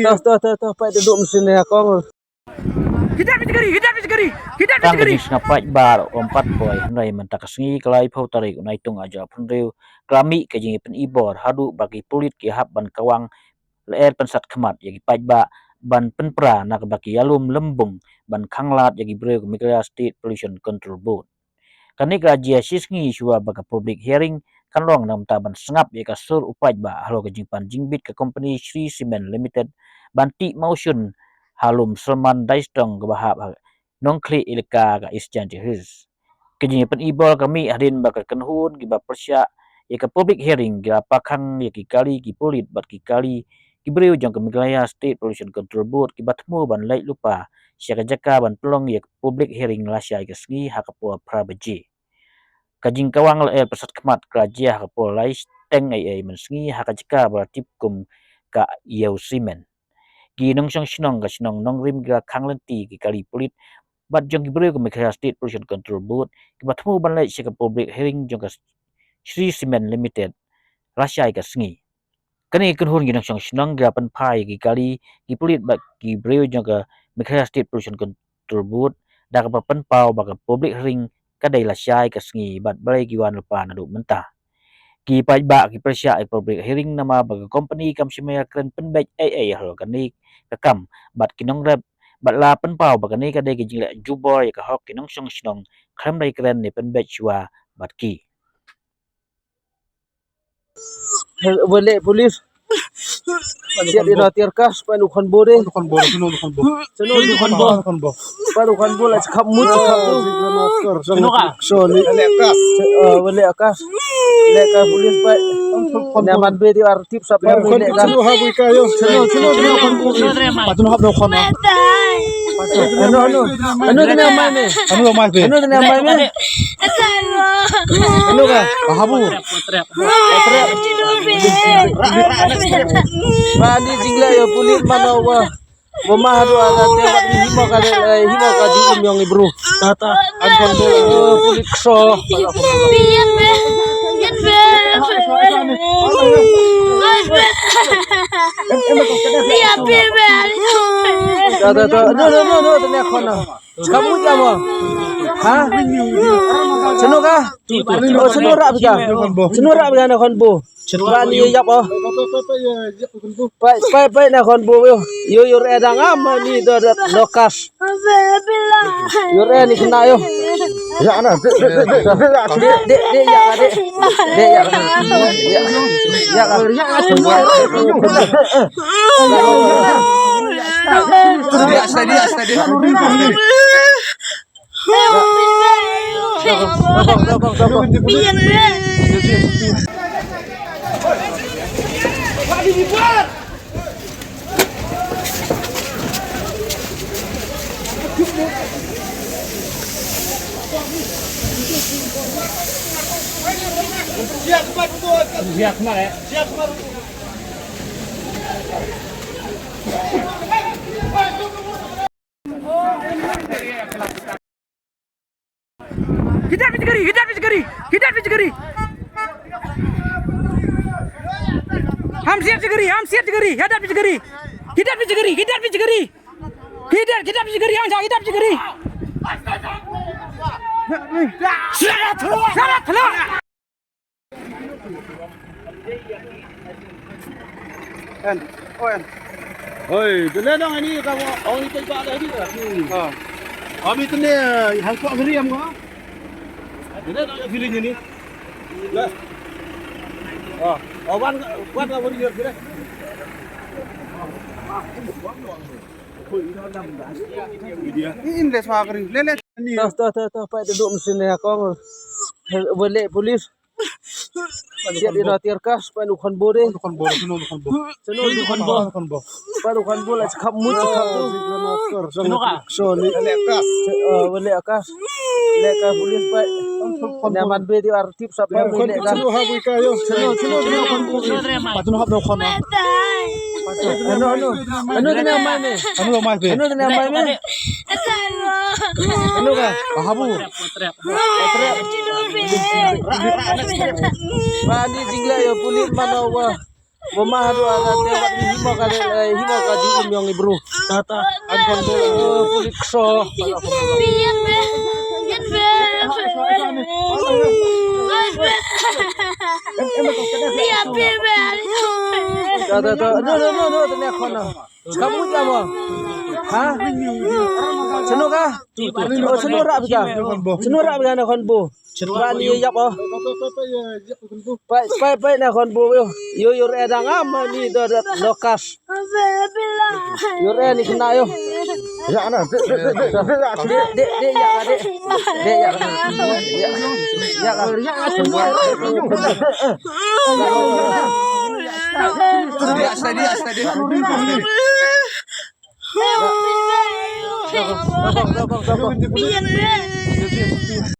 Tuh, Pak duduk mesinnya kong. Tang kajing snapai bar ompat boy nai mentak sengi kelai pau tarik nai tung aja pun reu klami kajing pen ibor hadu bagi pulit ki hap ban kawang leer pensat kemat yagi pajba ban penpra nak baki alum lembung ban kanglat yagi breu Meghalaya State Pollution Control Board kani grajia sisngi shua baga public hearing kan long nam taban sengap ya kasur upaj ba halo kajing pan jingbit ke company Sri Cement Limited banti motion halum Salman Daistong ke bahap nongkli ilka ka isjan jehis kajing pen ibol kami hadin bakal kenhun giba persya ya ke public hearing ga pakang ya ki kali ki pulit bat ki kali Kibreu jang ke Meghalaya State Pollution Control Board kibatmu ban lai lupa siaka jaka ban pelong ya public hearing lasya ke sengi hakapo prabaji kajing kawang la pesat kemat kerajia hakapo lai teng ai mensengi hakajaka bertip kum ka yau simen gi nong song sinong ka sinong nong rim ga kanglenti ki kali pulit bat jong Kibreu ke Meghalaya State Pollution Control Board kibatmu ban lai siaka public hearing jong ka Sri Cement Limited lasya ke sengi kani kunhun ginang song sinong gapan pai gi kali gi pulit bak gi breu jaga Meghalaya State Pollution Control Board dak papan pau bak public ring kadai la syai kasngi bat balai gi wan lupa nadu mentah gi pai bak gi persya public hearing nama bak company kam simaya kren penbek ai hal kani kakam bat kinong rep bat la pen pau bak ni kadai gi jingla jubor ya ka hok kinong song sinong kram dai kren ni penbek chua bat ki Boleh polis. Siap di natir kas panu kan bore. Kan bo sino kan bo. Seno kan bo. Panu kan bo la cakap mu cakap tu. Sino ka? Soli. Lekas. Boleh akas. Lekas polis pak. Nyaman be di artip sampai boleh kan. Sino ha bui kayo. Seno kan bo. Patun hab no kono. Anu tanya mai me. Anu mai be. Anu tanya mai me. Anu ka? Habu. Mani jingla ya pulit mana wa Boma hadu ada tewat himo ka di yang ibru tata akan pulit so no tanya kono kamu jamu ha senuka senura bisa senura bisa na konbo Rani yap oh. Pai na kon bu yo edang ama ni do lokas. Yo ni kena yo. Ya ana. De Siap kemana ya? Siap kemana? Hidap cegeri. Ham siap cegeri. Hadap cegeri. Hidap cegeri. Hidap cegeri. Hidap cegeri. Salat. Oi, dulu dong ini kamu orang itu juga ada dia. Kami tu ni hangkok ngeriam kau. Dulu dong feeling ini. Lah. Awan kuat apa dia kira? Ini les magri. Lelet. Tuh Pak duduk mesinnya kong. Boleh polis. Siap di natir kas panu kan bore. Kan bo sino kan bo. Seno kan bo. Panu kan bo la cakap mu cakap tu. Sino ka? Soli. Lekas. Boleh akas. Lekas polis pak. Nyaman be di artip sampai boleh kan. Sino ha bui kayo. Seno kan bo. Patun hab no kono. Ano din ang may me? Ano mai pe? Ano din ang may me? Ano ka? Kahabu. Mani jingla yo pulit manawa. Mamahado alat ya wat himo ka di umyong ibro. Tata an kondo pulit so. Tata no tene khona. Kamu jamo. Ha? Seno ka? Oh seno ra bika. Seno ra bika na kon bo. Chitra ni yap oh. Pai na kon bo yo yo re dang ama ni do lokas. Yo re ni kena yo. Ya ana. Dek ya dek. Dek ya. Ya ka semua. Steady. Go.